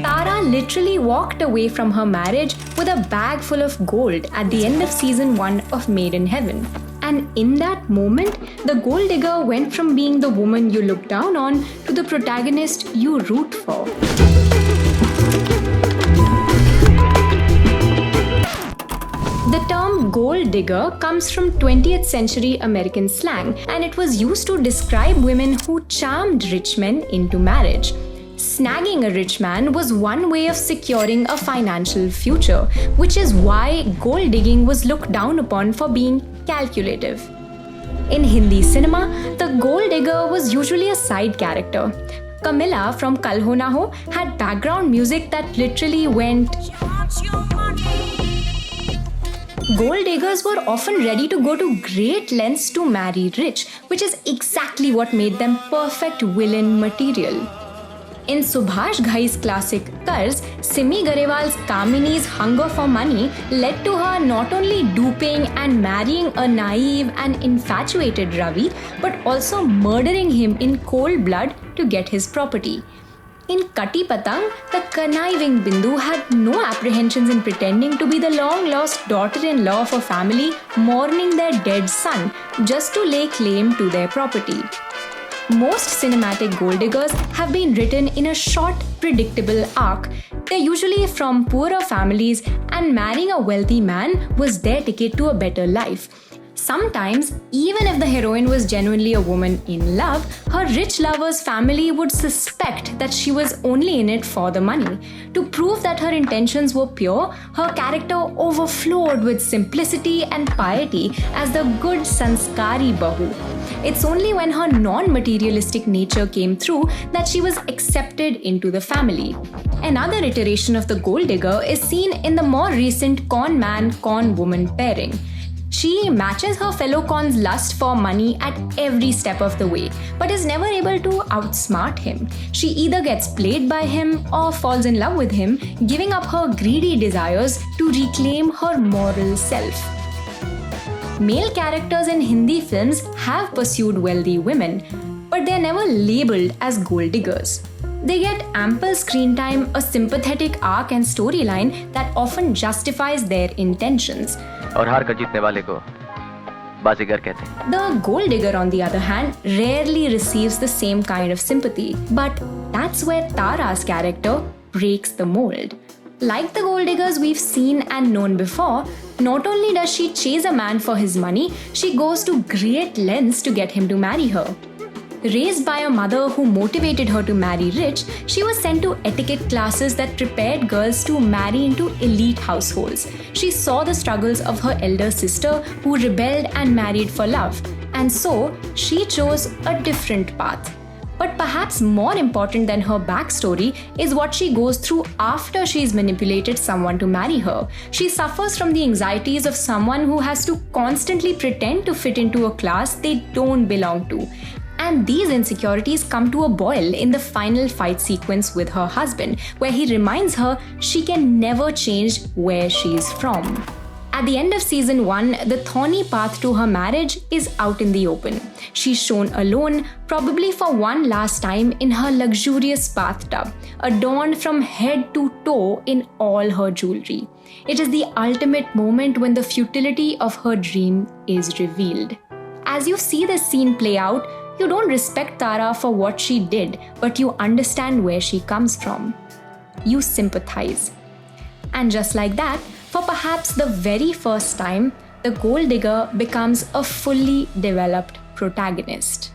Tara literally walked away from her marriage with a bag full of gold at the end of season 1 of Made in Heaven. And in that moment, the gold digger went from being the woman you look down on to the protagonist you root for. The term gold digger comes from 20th century American slang, and it was used to describe women who charmed rich men into marriage. Snagging a rich man was one way of securing a financial future, which is why gold digging was looked down upon for being calculative. In Hindi cinema, the gold digger was usually a side character. Camilla from Kal Ho Na Ho had background music that literally went. Gold diggers were often ready to go to great lengths to marry rich, which is exactly what made them perfect villain material. In Subhash Ghai's classic Karz, Simi Garewal's Kamini's hunger for money led to her not only duping and marrying a naive and infatuated Ravi, but also murdering him in cold blood to get his property. In Kati Patang, the conniving Bindu had no apprehensions in pretending to be the long-lost daughter-in-law of a family mourning their dead son just to lay claim to their property. Most cinematic gold diggers have been written in a short, predictable arc. They're usually from poorer families, and marrying a wealthy man was their ticket to a better life. Sometimes, even if the heroine was genuinely a woman in love, her rich lover's family would suspect that she was only in it for the money. To prove that her intentions were pure, her character overflowed with simplicity and piety as the good sanskari bahu. It's only when her non-materialistic nature came through that she was accepted into the family. Another iteration of the gold digger is seen in the more recent con man, con woman pairing. She matches her fellow con's lust for money at every step of the way, but is never able to outsmart him. She either gets played by him or falls in love with him, giving up her greedy desires to reclaim her moral self. Male characters in Hindi films have pursued wealthy women, but they're never labeled as gold diggers. They get ample screen time, a sympathetic arc and storyline that often justifies their intentions. और हार कर जीतने वाले को बाजीगर कहते हैं. The gold digger, on the other hand, rarely receives the same kind of sympathy, but that's where Tara's character breaks the mold. Like the gold diggers we've seen and known before, not only does she chase a man for his money, she goes to great lengths to get him to marry her. Raised by a mother who motivated her to marry rich, she was sent to etiquette classes that prepared girls to marry into elite households. She saw the struggles of her elder sister who rebelled and married for love, and so she chose a different path. But perhaps more important than her backstory is what she goes through after she's manipulated someone to marry her. She suffers from the anxieties of someone who has to constantly pretend to fit into a class they don't belong to. And these insecurities come to a boil in the final fight sequence with her husband, where he reminds her she can never change where she's from. At the end of season 1, the thorny path to her marriage is out in the open. She's shown alone, probably for one last time, in her luxurious bathtub, adorned from head to toe in all her jewelry. It is the ultimate moment when the futility of her dream is revealed. As you see this scene play out, you don't respect Tara for what she did, but you understand where she comes from. You sympathize. And just like that, for perhaps the very first time, the gold digger becomes a fully developed protagonist.